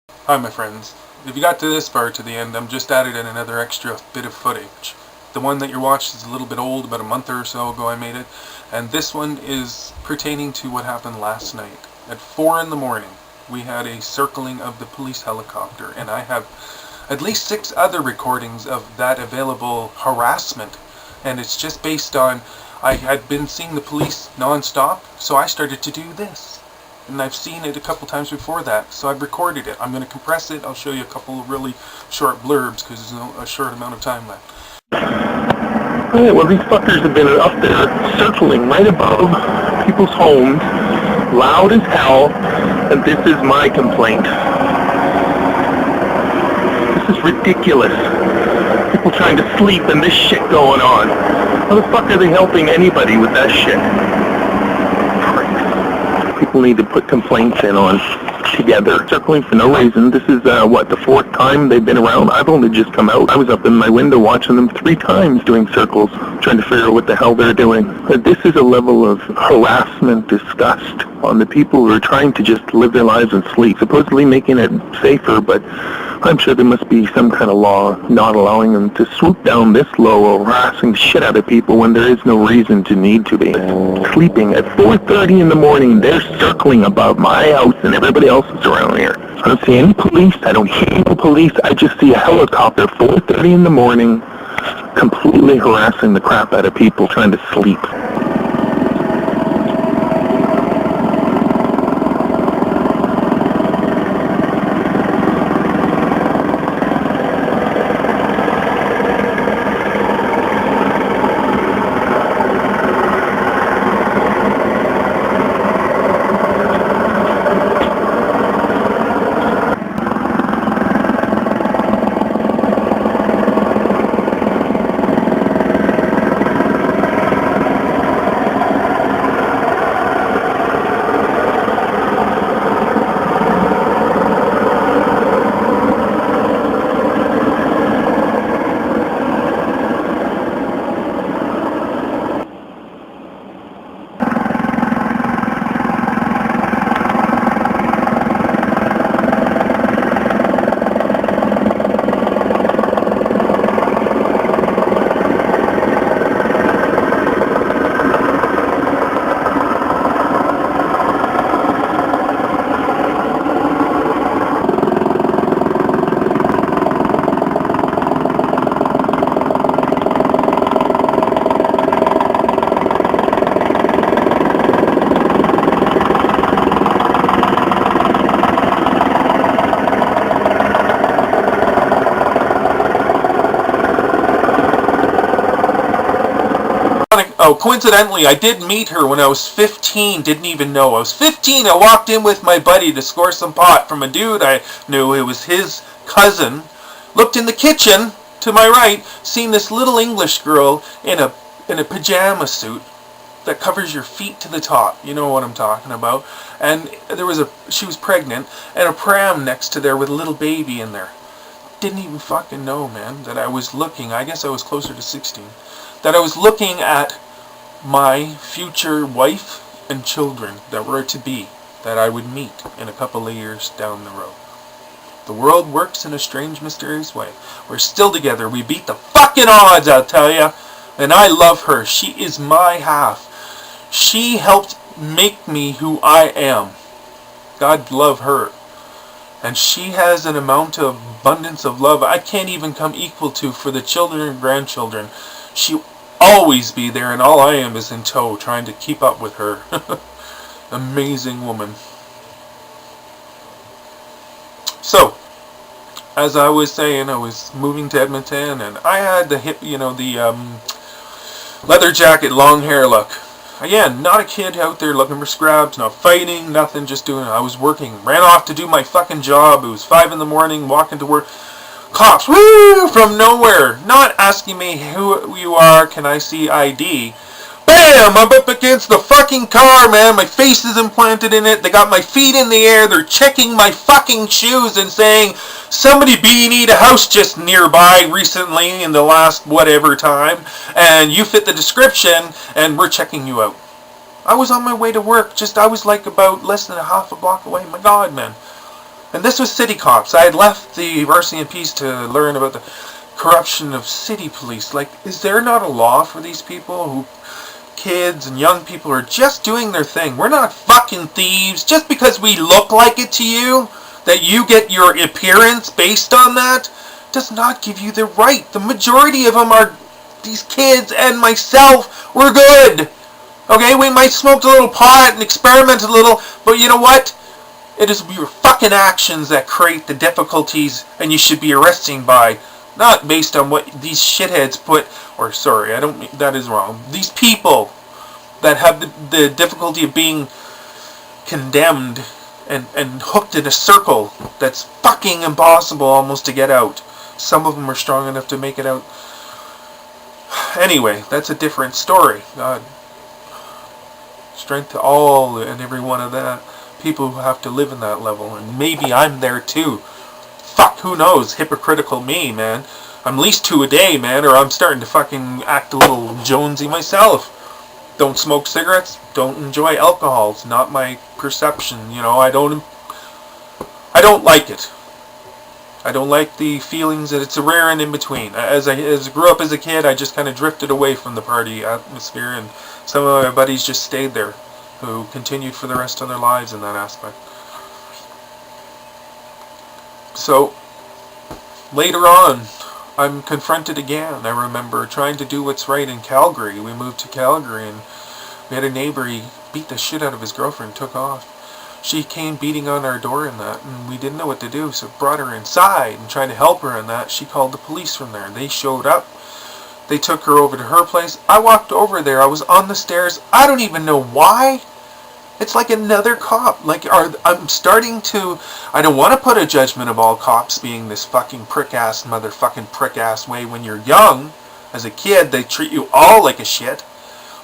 Hi my friends, if you got to this far to the end, I'm just added in another extra bit of footage. The one that you're watching is a little bit old, about a month or so ago I made it, and this one is pertaining to what happened last night. At 4 in the morning, we had a circling of the police helicopter, and I have at least 6 other recordings of that available harassment, and it's just based on, I had been seeing the police non-stop, so I started to do this. And I've seen it a couple times before that, so I've recorded it. I'm going to compress it. I'll show you a couple of really short blurbs because there's a short amount of time left. Alright, well these fuckers have been up there circling right above people's homes, loud as hell, and this is my complaint. This is ridiculous. People trying to sleep and this shit going on. How the fuck are they helping anybody with that shit? People need to put complaints in on together. Circling for no reason. This is, the 4th time they've been around? I've only just come out. I was up in my window watching them 3 times doing circles, trying to figure out what the hell they're doing. But this is a level of harassment, disgust on the people who are trying to just live their lives and sleep, supposedly making it safer, but I'm sure there must be some kind of law not allowing them to swoop down this low, harassing the shit out of people when there is no reason to need to be. Sleeping at 4:30 in the morning, they're circling above my house and everybody else is around here. I don't see any police, I don't hear any police, I just see a helicopter 4:30 in the morning completely harassing the crap out of people trying to sleep. Oh, coincidentally, I did meet her when I was 15, didn't even know. I was 15, I walked in with my buddy to score some pot from a dude I knew. It was his cousin. Looked in the kitchen, to my right, seen this little English girl in a pajama suit that covers your feet to the top. You know what I'm talking about. And she was pregnant, and a pram next to there with a little baby in there. Didn't even fucking know, man, that I was looking, I guess I was closer to 16, that I was looking at my future wife and children that were to be, that I would meet in a couple of years down the road. The world works in a strange, mysterious way. We're still together. We beat the fucking odds, I'll tell ya. And I love her. She is my half. She helped make me who I am. God love her. And she has an amount of abundance of love I can't even come equal to for the children and grandchildren. She'll always be there, and all I am is in tow, trying to keep up with her. Amazing woman. So, as I was saying, I was moving to Edmonton, and I had the leather jacket, long hair look. Again, not a kid out there looking for scraps, not fighting, nothing, just doing it. I was working, ran off to do my fucking job. It was 5 in the morning, walking to work. Cops, woo, from nowhere, not asking me who you are, can I see ID. Bam! I'm up against the fucking car, man. My face is implanted in it. They got my feet in the air. They're checking my fucking shoes and saying, somebody need a house just nearby recently in the last whatever time, and you fit the description, and we're checking you out. I was on my way to work. I was like about less than a half a block away. My God, man. And this was city cops. I had left the RCMPs to learn about the corruption of city police. Like, is there not a law for these people who, kids and young people, are just doing their thing? We're not fucking thieves. Just because we look like it to you, that you get your appearance based on that, does not give you the right. The majority of them are, these kids and myself, we're good. Okay, we might smoke a little pot and experiment a little, but you know what? It is your fucking actions that create the difficulties, and you should be arresting by, not based on what these shitheads put, or sorry, I don't mean, that is wrong. These people that have the difficulty of being condemned and hooked in a circle that's fucking impossible almost to get out. Some of them are strong enough to make it out. Anyway, that's a different story. God, strength to all and every one of that people who have to live in that level, and maybe I'm there too. Fuck, who knows? Hypocritical me, man. I'm at least 2 a day, man, or I'm starting to fucking act a little Jonesy myself. Don't smoke cigarettes. Don't enjoy alcohol. It's not my perception. You know, I don't like it. I don't like the feelings that it's a rare and in between. As I grew up as a kid, I just kind of drifted away from the party atmosphere, and some of my buddies just stayed there, who continued for the rest of their lives in that aspect. So, later on, I'm confronted again. I remember trying to do what's right in Calgary. We moved to Calgary, and we had a neighbor. He beat the shit out of his girlfriend, took off. She came beating on our door and that, and we didn't know what to do, so brought her inside and tried to help her and that. She called the police from there. They showed up. They took her over to her place. I walked over there. I was on the stairs. I don't even know why. It's like another cop. I'm starting to... I don't want to put a judgment of all cops being this fucking prick-ass, motherfucking prick-ass way. When you're young, as a kid, they treat you all like a shit.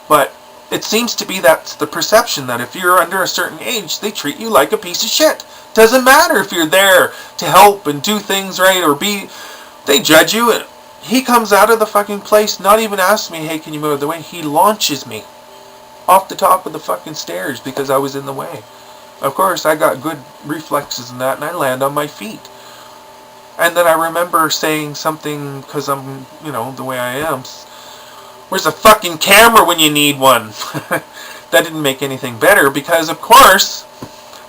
But it seems to be that's the perception, that if you're under a certain age, they treat you like a piece of shit. Doesn't matter if you're there to help and do things right or be... They judge you. He comes out of the fucking place, not even asking me, hey, can you move out of the way? He launches me off the top of the fucking stairs because I was in the way. Of course, I got good reflexes in that, and I land on my feet. And then I remember saying something, because I'm, the way I am, where's a fucking camera when you need one? That didn't make anything better, because, of course,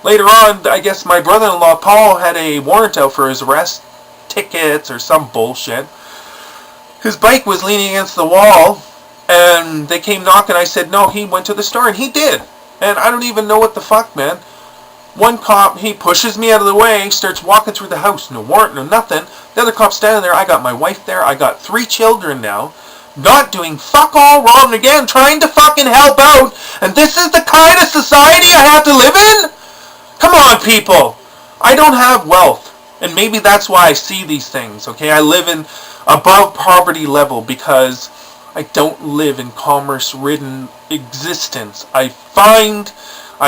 later on, I guess my brother-in-law, Paul, had a warrant out for his arrest, tickets, or some bullshit. His bike was leaning against the wall, and they came knocking. I said, no, he went to the store, and he did. And I don't even know what the fuck, man. One cop, he pushes me out of the way, starts walking through the house. No warrant, no nothing. The other cop's standing there. I got my wife there. I got 3 children now. Not doing fuck all wrong again. Trying to fucking help out. And this is the kind of society I have to live in? Come on, people. I don't have wealth. And maybe that's why I see these things, okay? I live in above poverty level because I don't live in commerce-ridden existence. I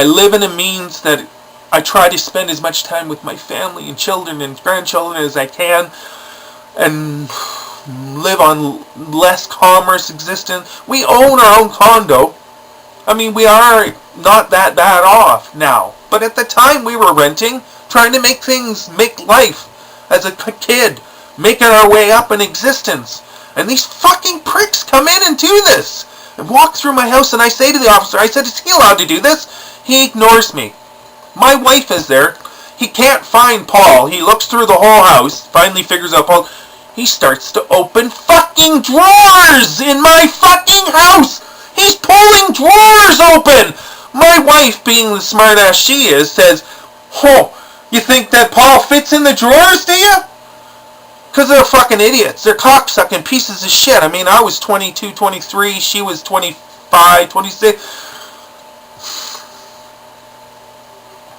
live in a means that I try to spend as much time with my family and children and grandchildren as I can, and live on less commerce existence. We own our own condo. I mean, we are not that bad off now. But at the time we were renting, trying to make life as a kid, making our way up in existence. And these fucking pricks come in and do this. And walk through my house, and I say to the officer, I said, is he allowed to do this? He ignores me. My wife is there. He can't find Paul. He looks through the whole house, finally figures out Paul. He starts to open fucking drawers in my fucking house. He's pulling drawers open. My wife, being the smart ass she is, says, oh, you think that Paul fits in the drawers, do you? Because they're fucking idiots. They're cocksucking pieces of shit. I mean, I was 22, 23. She was 25, 26.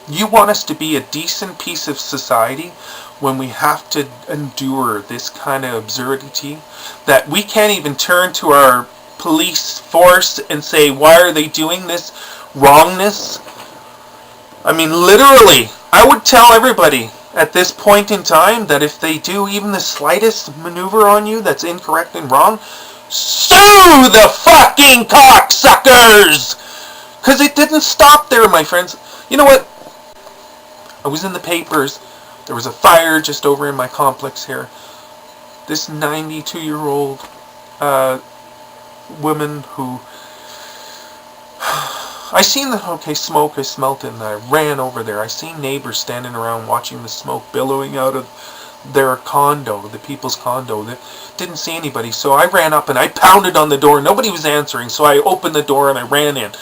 You want us to be a decent piece of society when we have to endure this kind of absurdity? That we can't even turn to our police force and say, why are they doing this wrongness? I mean, literally, I would tell everybody at this point in time that if they do even the slightest maneuver on you that's incorrect and wrong, sue the fucking cocksuckers! Because it didn't stop there, my friends. You know what? I was in the papers. There was a fire just over in my complex here. This 92-year-old woman who... I seen the smoke. I smelt it and I ran over there. I seen neighbors standing around watching the smoke billowing out of their condo, the people's condo. They didn't see anybody, so I ran up and I pounded on the door. Nobody was answering, so I opened the door and I ran in.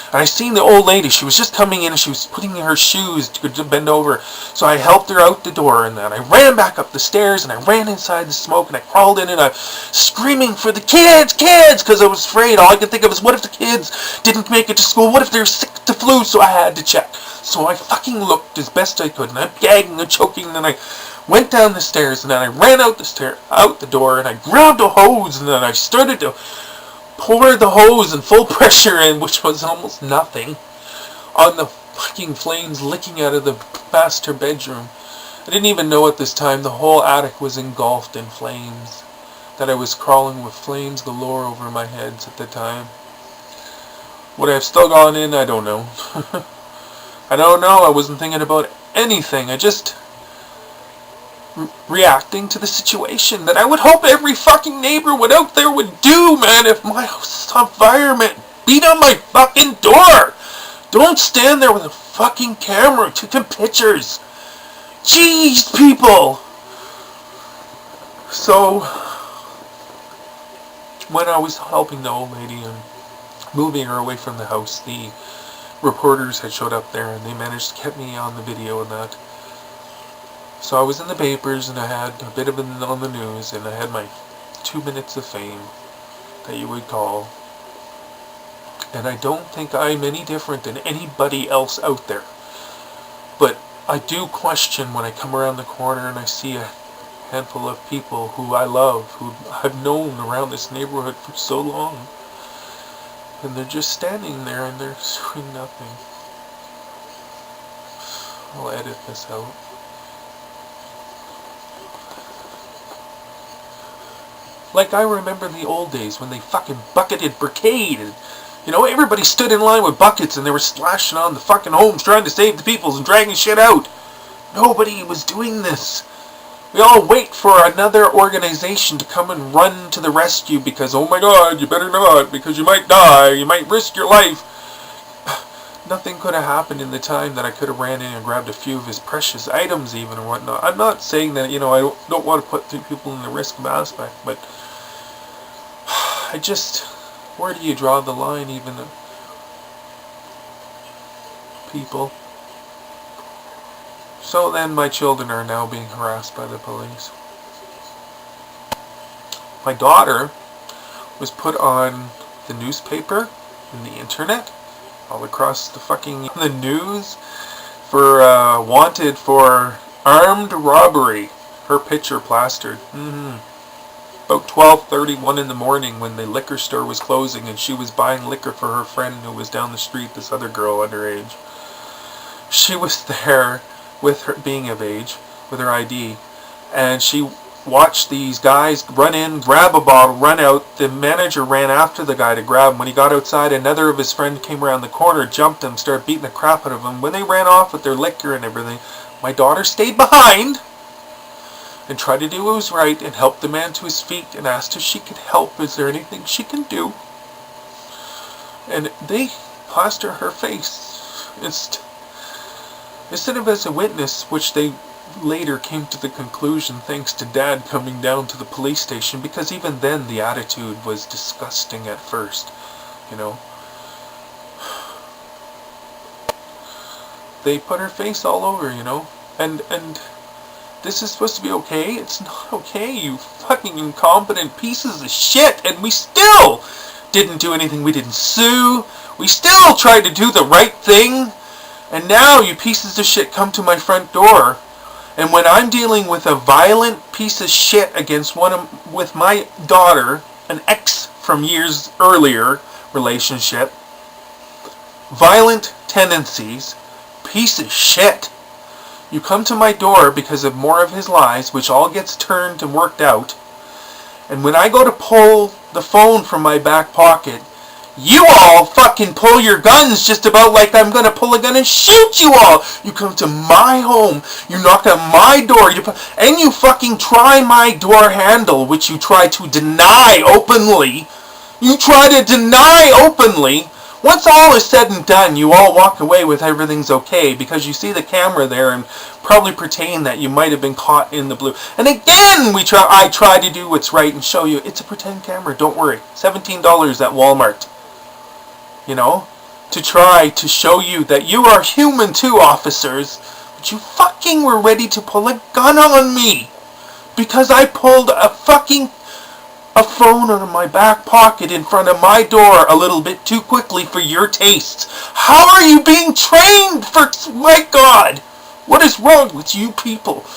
And I seen the old lady. She was just coming in and she was putting her shoes to bend over. So I helped her out the door and then I ran back up the stairs and I ran inside the smoke and I crawled in and I was screaming for the kids, because I was afraid. All I could think of was, what if the kids didn't make it to school? What if they're sick to flu? So I had to check. So I fucking looked as best I could and I'm gagging and choking and then I went down the stairs and then I ran out the door and I grabbed a hose and then I started to pour the hose in full pressure in, which was almost nothing, on the fucking flames licking out of the master bedroom. I didn't even know at this time the whole attic was engulfed in flames, that I was crawling with flames galore over my head at the time. Would I have still gone in? I don't know. I don't know. I wasn't thinking about anything. I just... reacting to the situation that I would hope every fucking neighbor out there would do, man, if my house is on fire, man. Beat on my fucking door! Don't stand there with a fucking camera taking pictures. Jeez, people! So, when I was helping the old lady and moving her away from the house, the reporters had showed up there and they managed to get me on the video and that. So I was in the papers and I had a bit of it on the news and I had my 2 minutes of fame that you would call. And I don't think I'm any different than anybody else out there. But I do question when I come around the corner and I see a handful of people who I love, who I've known around this neighborhood for so long. And they're just standing there and they're doing nothing. I'll edit this out. Like I remember the old days when they fucking bucketed brigade and, you know, everybody stood in line with buckets and they were splashing on the fucking homes trying to save the peoples and dragging shit out. Nobody was doing this. We all wait for another organization to come and run to the rescue because, oh my god, you better not, because you might die, you might risk your life. Nothing could have happened in the time that I could have ran in and grabbed a few of his precious items even or whatnot. I'm not saying that, you know, I don't want to put people in the risk aspect, but I just, where do you draw the line even, people? So then my children are now being harassed by the police. My daughter was put on the newspaper and the internet, all across the fucking the news, for wanted for armed robbery. Her picture plastered. About 12:31 in the morning when the liquor store was closing and she was buying liquor for her friend who was down the street, this other girl underage. She was there with her being of age, with her ID, and she watched these guys run in, grab a bottle, run out. The manager ran after the guy to grab him. When he got outside, another of his friends came around the corner, jumped him, started beating the crap out of him. When they ran off with their liquor and everything, my daughter stayed behind and tried to do what was right and helped the man to his feet and asked if she could help. Is there anything she can do? And they plaster her face. Instead of as a witness, which they later came to the conclusion thanks to Dad coming down to the police station, because even then the attitude was disgusting at first, you know. They put her face all over, you know, and this is supposed to be okay? It's not okay, you fucking incompetent pieces of shit, and we still didn't do anything. We didn't sue. We still tried to do the right thing. And now you pieces of shit come to my front door. And when I'm dealing with a violent piece of shit against with my daughter, an ex from years earlier relationship, violent tendencies, piece of shit, you come to my door because of more of his lies, which all gets turned and worked out. And when I go to pull the phone from my back pocket, You all fucking pull your guns just about like I'm gonna pull a gun and shoot you all. You come to my home, you knock on my door, and you fucking try my door handle, which you try to deny openly. You try to deny openly. Once all is said and done, you all walk away with everything's okay because you see the camera there and probably pretend that you might have been caught in the blue. And again, I try to do what's right and show you it's a pretend camera. Don't worry, $17 at Walmart. You know, to try to show you that you are human too, officers. But you fucking were ready to pull a gun on me because I pulled a phone out of my back pocket in front of my door a little bit too quickly for your taste. How are you being trained for... My God! What is wrong with you people?